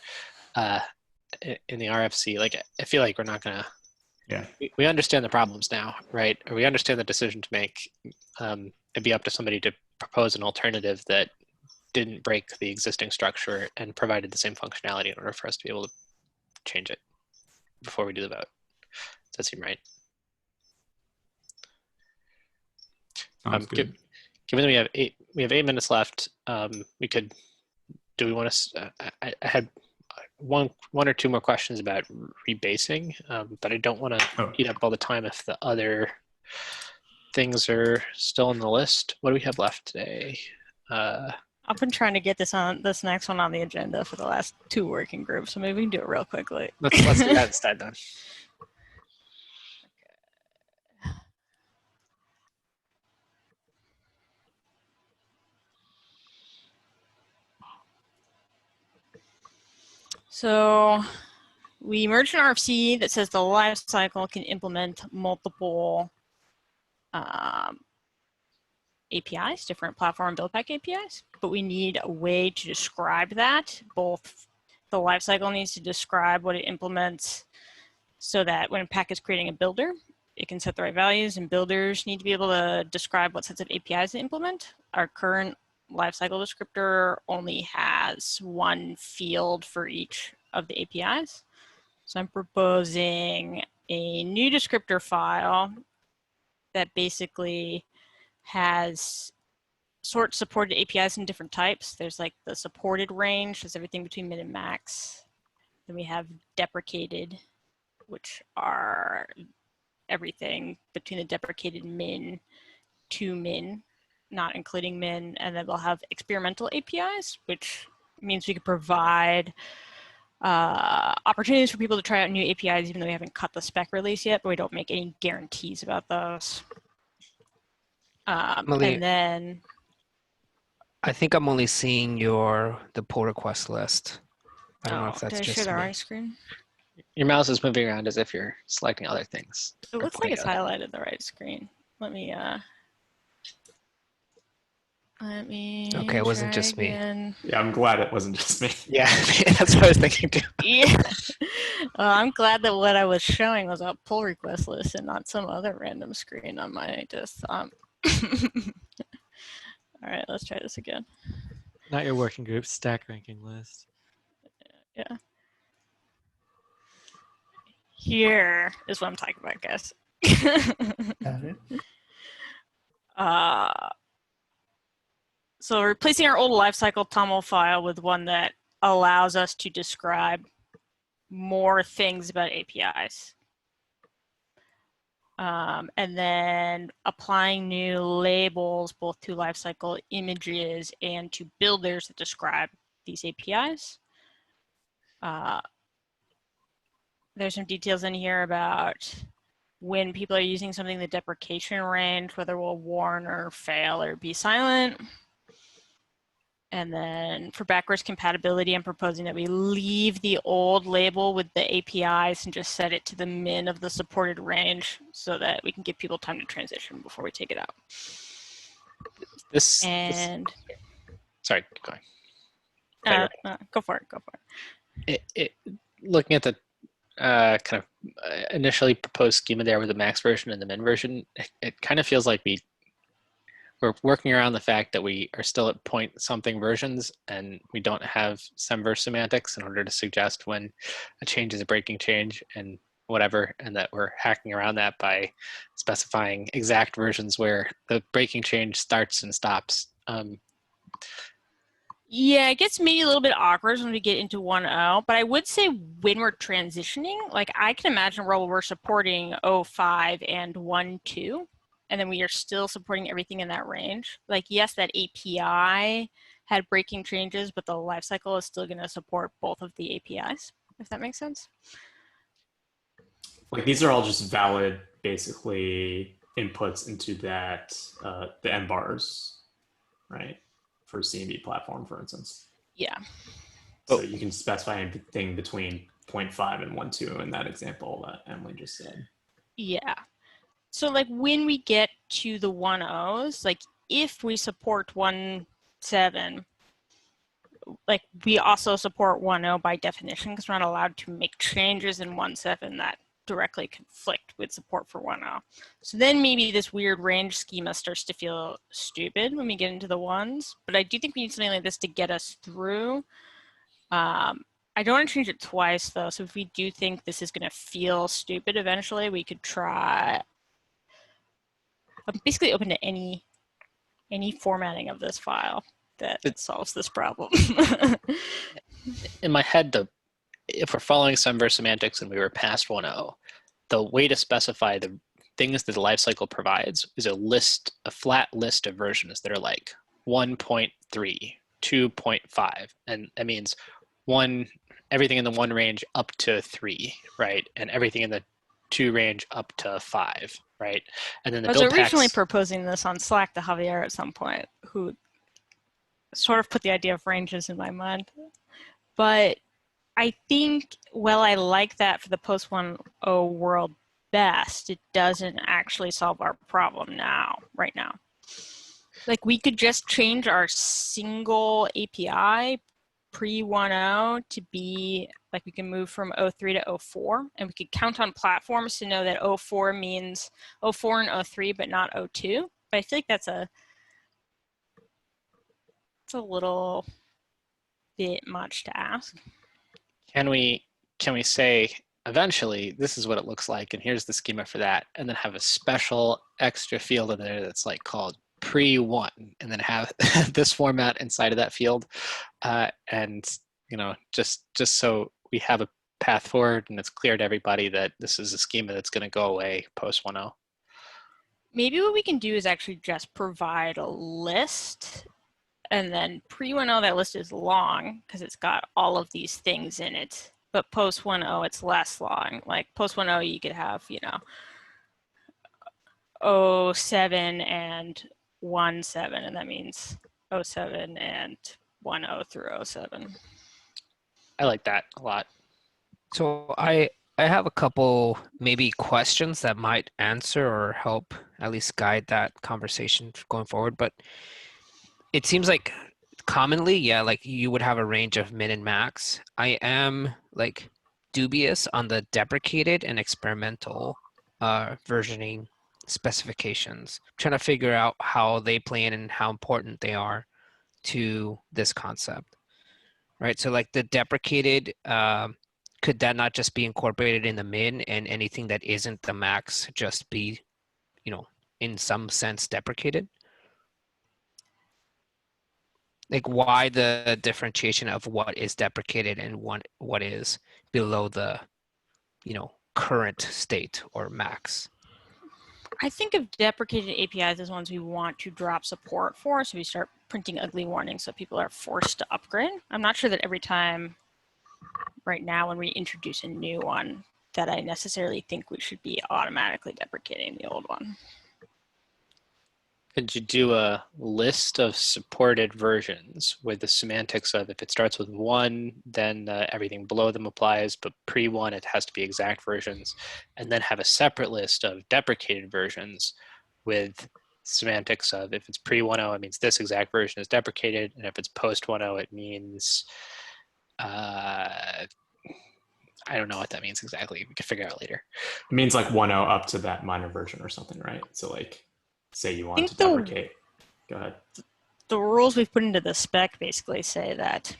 in the RFC, like I feel like we're not gonna. Yeah. We understand the problems now, right? Or we understand the decision to make. It'd be up to somebody to propose an alternative that didn't break the existing structure and provided the same functionality in order for us to be able to change it before we do the vote. Does that seem right? Sounds good. Given that we have 8 minutes left, we could. Do we want to? I had one or two more questions about rebasing, but I don't want to eat up all the time if the other things are still on the list. What do we have left today? I've been trying to get this next one on the agenda for the last 2 working groups, so maybe we can do it real quickly. Let's do that instead then. So we merged an RFC that says the life cycle can implement multiple APIs, different platform Buildpack APIs, but we need a way to describe that. Both the lifecycle needs to describe what it implements so that when a pack is creating a builder, it can set the right values, and builders need to be able to describe what sets of APIs to implement. Our current lifecycle descriptor only has one field for each of the APIs. So I'm proposing a new descriptor file that basically has sort supported APIs in different types. There's like the supported range, there's everything between min and max. Then we have deprecated, which are everything between the deprecated min to min, not including min. And then we'll have experimental APIs, which means we could provide opportunities for people to try out new APIs, even though we haven't cut the spec release yet, but we don't make any guarantees about those. And then I think I'm only seeing the pull request list. I don't know if that's did I just share the me. right screen? Your mouse is moving around as if you're selecting other things. It looks like it's highlighted the right screen. Let me Okay, it wasn't just me. again. Yeah, I'm glad it wasn't just me. Yeah, that's what I was thinking too. Yeah. I'm glad that what I was showing was a pull request list and not some other random screen on my desktop. All right, let's try this again. Not your working group, stack ranking list. Yeah. Here is what I'm talking about, guys. Got it. So replacing our old lifecycle TOML file with one that allows us to describe more things about APIs. And then applying new labels both to lifecycle images and to builders that describe these APIs. There's some details in here about when people are using something in the deprecation range, whether we'll warn or fail or be silent. And then for backwards compatibility, I'm proposing that we leave the old label with the APIs and just set it to the min of the supported range so that we can give people time to transition before we take it out. Sorry, keep going. Go for it. Looking at the kind of initially proposed schema there with the max version and the min version, it kind of feels like we're working around the fact that we are still at point something versions and we don't have semverse semantics in order to suggest when a change is a breaking change and whatever, and that we're hacking around that by specifying exact versions where the breaking change starts and stops. Yeah, it gets maybe a little bit awkward when we get into 1.0, but I would say when we're transitioning, like I can imagine a world where we're supporting 0.5 and 1.2, and then we are still supporting everything in that range. Like, yes, that API had breaking changes, but the lifecycle is still going to support both of the APIs, if that makes sense. Like these are all just valid, basically, inputs into that, the M bars, right? For CMB platform, for instance. Yeah. So you can specify anything between 0.5 and 1.2 in that example that Emily just said. Yeah. So like when we get to the 1.0s, like if we support 1.7, like we also support 1.0 by definition because we're not allowed to make changes in 1.7 that directly conflict with support for 1.0. So then maybe this weird range schema starts to feel stupid when we get into the ones, but I do think we need something like this to get us through. I don't want to change it twice though, so if we do think this is going to feel stupid eventually, we could try. I'm basically open to any formatting of this file that solves this problem. In my head, if we're following semverse semantics and we were past 1.0, the way to specify the things that the lifecycle provides is a flat list of versions that are like 1.3, 2.5, and that means everything in the 1 range up to 3, right? And everything in the 2 range up to 5, right? And then the I was originally Buildpacks proposing this on Slack to Javier at some point, who sort of put the idea of ranges in my mind. But I think, well, I like that for the post 1.0 world best, it doesn't actually solve our problem right now. Like we could just change our single API pre 1.0 to be like we can move from 0.3 to 0.4, and we could count on platforms to know that 0.4 means 0.4 and 0.3, but not 0.2. But I feel like it's a little bit much to ask. Can we say eventually this is what it looks like and here's the schema for that, and then have a special extra field in there that's like called pre-1, and then have this format inside of that field, and just so we have a path forward and it's clear to everybody that this is a schema that's going to go away post 1.0. Maybe what we can do is actually just provide a list, and then pre 1.0 that list is long because it's got all of these things in it, but post 1.0 it's less long. Like post 1.0 you could have 0.7 and 1.7, and that means 0.7 and 1.0 through 0.7. I like that a lot. So I have a couple maybe questions that might answer or help at least guide that conversation going forward. But it seems like commonly, yeah, like you would have a range of min and max. I am like dubious on the deprecated and experimental versioning specifications. I'm trying to figure out how they play in and how important they are to this concept, right? So like the deprecated, could that not just be incorporated in the min, and anything that isn't the max just be, in some sense deprecated? Like why the differentiation of what is deprecated and what is below the, current state or max? I think of deprecated APIs as ones we want to drop support for, so we start printing ugly warnings so people are forced to upgrade. I'm not sure that every time right now when we introduce a new one that I necessarily think we should be automatically deprecating the old one. Could you do a list of supported versions with the semantics of if it starts with 1, then everything below them applies, but pre-1 it has to be exact versions, and then have a separate list of deprecated versions with semantics of if it's pre-1.0 it means this exact version is deprecated, and if it's post-1.0 it means I don't know what that means exactly. We could figure out later. It means like 1.0 up to that minor version or something, right? So like, say you want to deprecate. Go ahead. The rules we've put into the spec basically say that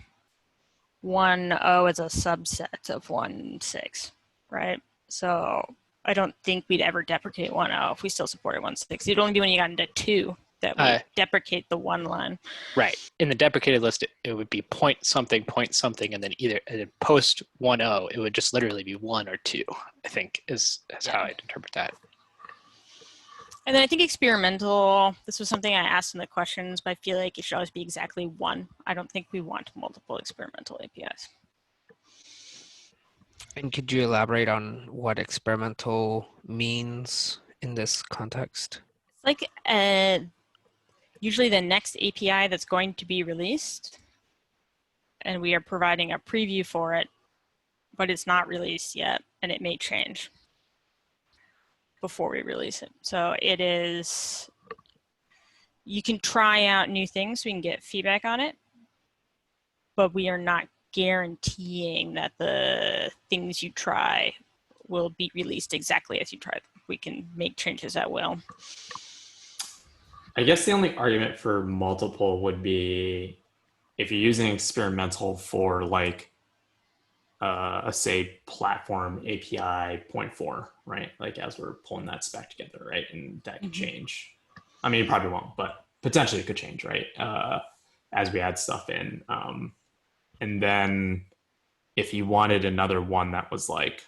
1.0 is a subset of 1.6, right? So I don't think we'd ever deprecate 1.0 if we still supported 1.6. It'd only be when you got into 2 that we deprecate the 1 line. Right. In the deprecated list, it would be point something, and then either post 1.0, it would just literally be 1 or 2, I think, is how I'd interpret that. And then I think experimental, this was something I asked in the questions, but I feel like it should always be exactly 1. I don't think we want multiple experimental APIs. And could you elaborate on what experimental means in this context? It's like usually the next API that's going to be released, and we are providing a preview for it, but it's not released yet, and it may change before we release it. So it is, you can try out new things, so we can get feedback on it, but we are not guaranteeing that the things you try will be released exactly as you tried. We can make changes at will. I guess the only argument for multiple would be if you're using experimental for like a say platform API 0.4, right? Like as we're pulling that spec together, right? And that could change. I mean, it probably won't, but potentially it could change, right? As we add stuff in. And then if you wanted another one that was like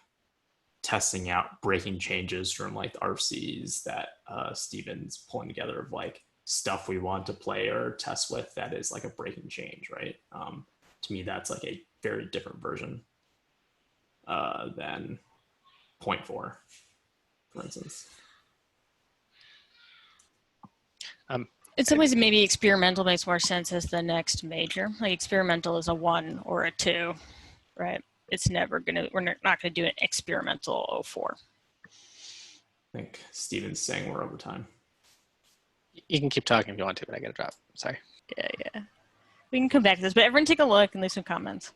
testing out breaking changes from like the RFCs that Steven's pulling together of like stuff we want to play or test with that is like a breaking change, right? To me, that's like a very different version than 0.4, for instance. In some ways, maybe experimental makes more sense as the next major. Like experimental is a 1 or a 2, right? It's never gonna, we're not gonna do an experimental 04. I think Steven's saying we're over time. You can keep talking if you want to, but I gotta drop. Sorry. Yeah. We can come back to this, but everyone take a look and leave some comments.